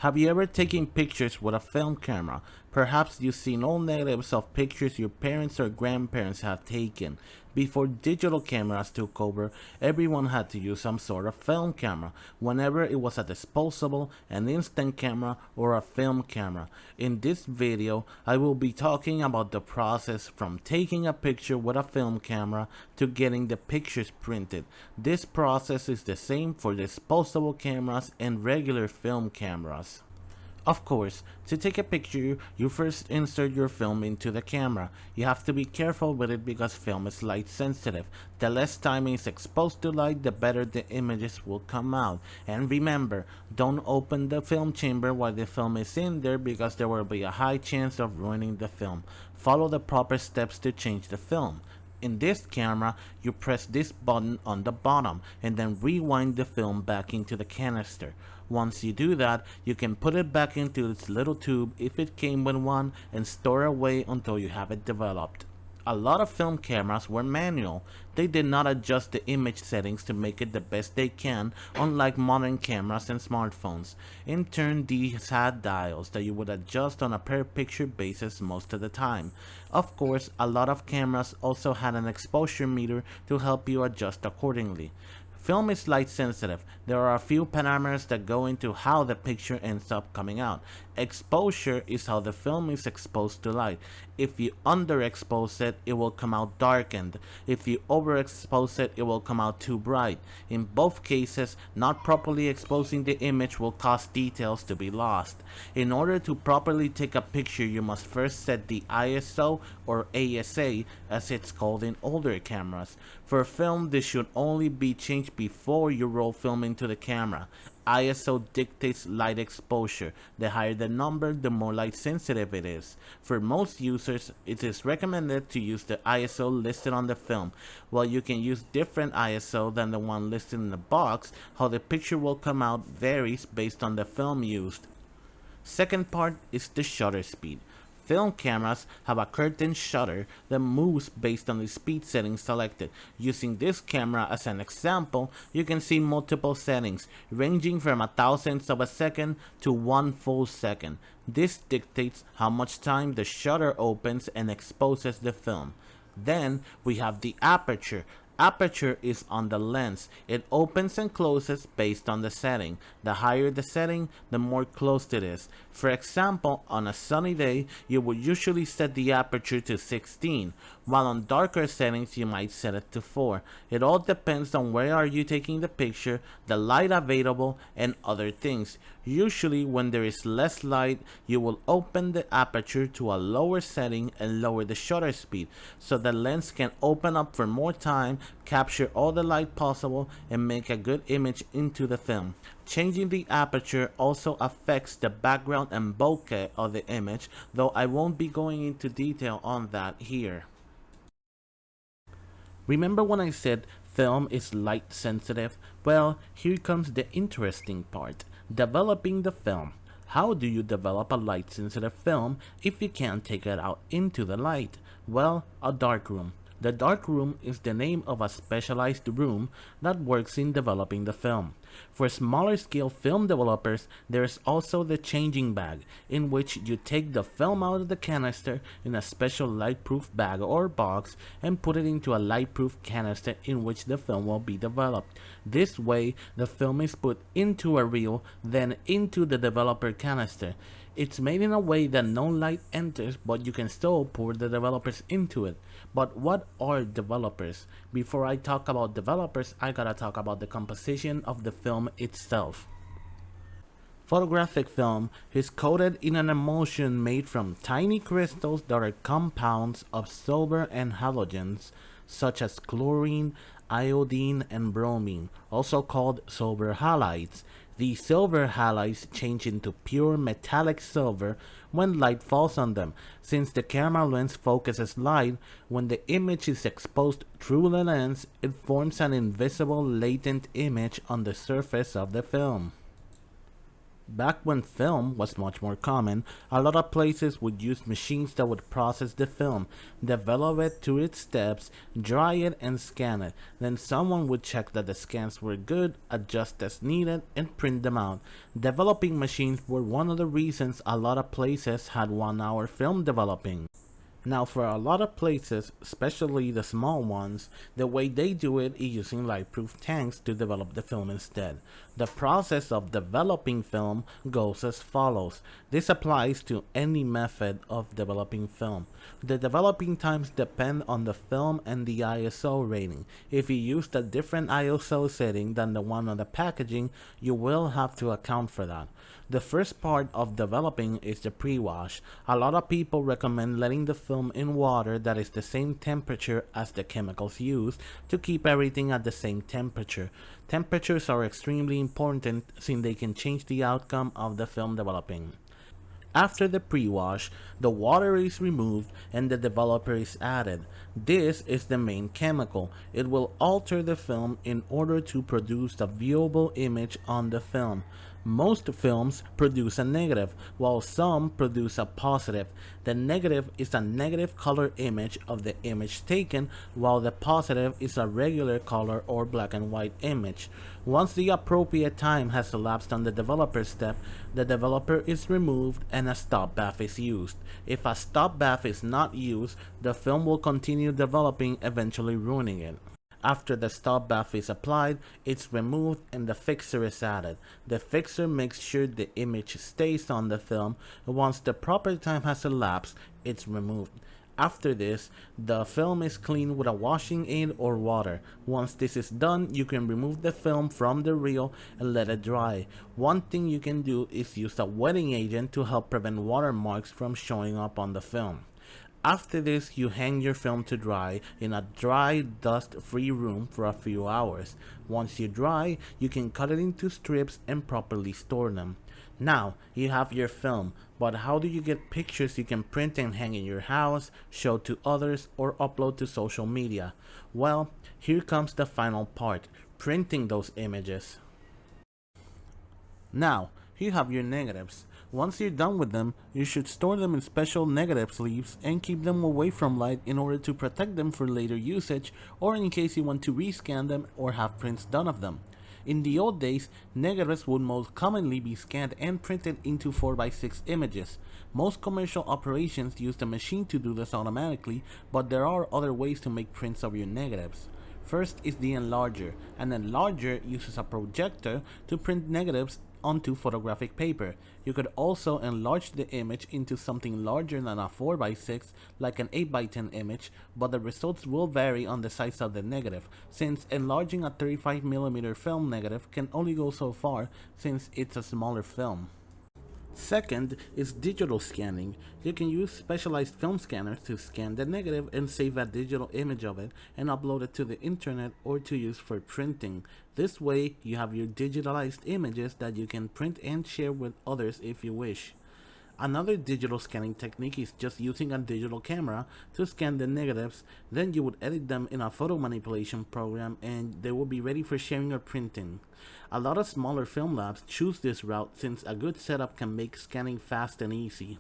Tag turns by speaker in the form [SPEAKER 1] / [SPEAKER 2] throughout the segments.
[SPEAKER 1] Have you ever taken pictures with a film camera? Perhaps you've seen old negatives of pictures your parents or grandparents have taken. Before digital cameras took over, everyone had to use some sort of film camera, whenever it was a disposable, an instant camera, or a film camera. In this video, I will be talking about the process from taking a picture with a film camera to getting the pictures printed. This process is the same for disposable cameras and regular film cameras. Of course, to take a picture, you first insert your film into the camera. You have to be careful with it because film is light sensitive. The less time it's exposed to light, the better the images will come out. And remember, don't open the film chamber while the film is in there because there will be a high chance of ruining the film. Follow the proper steps to change the film. In this camera, you press this button on the bottom and then rewind the film back into the canister. Once you do that, you can put it back into its little tube if it came with one and store away until you have it developed. A lot of film cameras were manual. They did not adjust the image settings to make it the best they can, unlike modern cameras and smartphones. In turn, these had dials that you would adjust on a per picture basis most of the time. Of course, a lot of cameras also had an exposure meter to help you adjust accordingly. Film is light sensitive. There are a few parameters that go into how the picture ends up coming out. Exposure is how the film is exposed to light. If you underexpose it, it will come out darkened. If you overexpose it, it will come out too bright. In both cases, not properly exposing the image will cause details to be lost. In order to properly take a picture, you must first set the ISO or ASA as it's called in older cameras. For film, this should only be changed before you roll film into the camera. ISO dictates light exposure. The higher the number, the more light sensitive it is. For most users, it is recommended to use the ISO listed on the film. While you can use different ISO than the one listed in the box, how the picture will come out varies based on the film used. Second part is the shutter speed. Film cameras have a curtain shutter that moves based on the speed settings selected. Using this camera as an example, you can see multiple settings, ranging from a thousandth of a second to 1 full second. This dictates how much time the shutter opens and exposes the film. Then we have the aperture. Aperture is on the lens. It opens and closes based on the setting. The higher the setting, the more closed it is. For example, on a sunny day, you would usually set the aperture to 16, while on darker settings you might set it to 4. It all depends on where are you taking the picture, the light available, and other things. Usually when there is less light, you will open the aperture to a lower setting and lower the shutter speed, so the lens can open up for more time, capture all the light possible, and make a good image into the film. Changing the aperture also affects the background and bokeh of the image, though I won't be going into detail on that here. Remember when I said film is light sensitive? Well, here comes the interesting part. Developing the film. How do you develop a light sensitive film if you can't take it out into the light? Well, a darkroom. The darkroom is the name of a specialized room that works in developing the film. For smaller scale film developers, there is also the changing bag, in which you take the film out of the canister in a special lightproof bag or box and put it into a lightproof canister in which the film will be developed. This way, the film is put into a reel, then into the developer canister. It's made in a way that no light enters, but you can still pour the developers into it. But what are developers? Before I talk about developers, I gotta talk about the composition of the film itself. Photographic film is coated in an emulsion made from tiny crystals that are compounds of silver and halogens, such as chlorine, iodine, and bromine, also called silver halides. These silver halides change into pure metallic silver when light falls on them. Since the camera lens focuses light, when the image is exposed through the lens, it forms an invisible latent image on the surface of the film. Back when film was much more common, a lot of places would use machines that would process the film, develop it to its steps, dry it, and scan it. Then someone would check that the scans were good, adjust as needed, and print them out. Developing machines were one of the reasons a lot of places had 1 hour film developing. Now, for a lot of places, especially the small ones, the way they do it is using light-proof tanks to develop the film instead. The process of developing film goes as follows. This applies to any method of developing film. The developing times depend on the film and the ISO rating. If you use a different ISO setting than the one on the packaging, you will have to account for that. The first part of developing is the pre-wash. A lot of people recommend letting the film in water that is the same temperature as the chemicals used to keep everything at the same temperature. Temperatures are extremely important since they can change the outcome of the film developing. After the pre-wash, the water is removed and the developer is added. This is the main chemical. It will alter the film in order to produce a viewable image on the film. Most films produce a negative, while some produce a positive. The negative is a negative color image of the image taken, while the positive is a regular color or black and white image. Once the appropriate time has elapsed on the developer step, the developer is removed and a stop bath is used. If a stop bath is not used, the film will continue developing, eventually ruining it. After the stop bath is applied, it's removed and the fixer is added. The fixer makes sure the image stays on the film. Once the proper time has elapsed, it's removed. After this, the film is cleaned with a washing aid or water. Once this is done, you can remove the film from the reel and let it dry. One thing you can do is use a wetting agent to help prevent watermarks from showing up on the film. After this, you hang your film to dry in a dry, dust-free room for a few hours. Once you dry, you can cut it into strips and properly store them. Now, you have your film, but how do you get pictures you can print and hang in your house, show to others, or upload to social media? Well, here comes the final part, printing those images. Now, you have your negatives. Once you're done with them, you should store them in special negative sleeves and keep them away from light in order to protect them for later usage or in case you want to rescan them or have prints done of them. In the old days, negatives would most commonly be scanned and printed into 4x6 images. Most commercial operations use the machine to do this automatically, but there are other ways to make prints of your negatives. First is the enlarger. An enlarger uses a projector to print negatives onto photographic paper. You could also enlarge the image into something larger than a 4x6, like an 8x10 image, but the results will vary on the size of the negative, since enlarging a 35mm film negative can only go so far since it's a smaller film. Second is digital scanning. You can use specialized film scanners to scan the negative and save a digital image of it and upload it to the internet or to use for printing. This way, you have your digitalized images that you can print and share with others if you wish. Another digital scanning technique is just using a digital camera to scan the negatives, then you would edit them in a photo manipulation program and they will be ready for sharing or printing. A lot of smaller film labs choose this route since a good setup can make scanning fast and easy.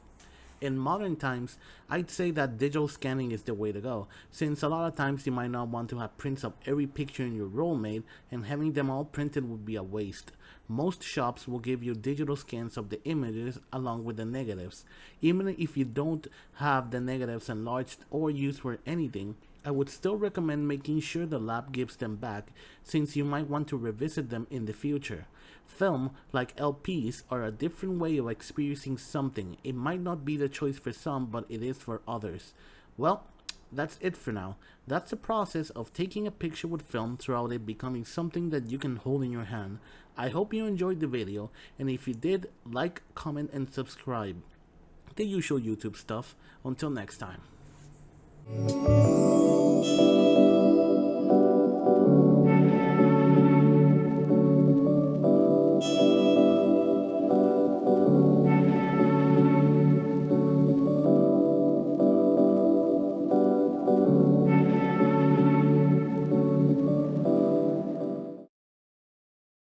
[SPEAKER 1] In modern times, I'd say that digital scanning is the way to go, since a lot of times you might not want to have prints of every picture in your roll made, and having them all printed would be a waste. Most shops will give you digital scans of the images along with the negatives. Even if you don't have the negatives enlarged or used for anything, I would still recommend making sure the lab gives them back, since you might want to revisit them in the future. Film, like LPs, are a different way of experiencing something. It might not be the choice for some, but it is for others. Well, that's it for now. That's the process of taking a picture with film throughout it becoming something that you can hold in your hand. I hope you enjoyed the video, and if you did, like, comment, and subscribe. The usual YouTube stuff. Until next time.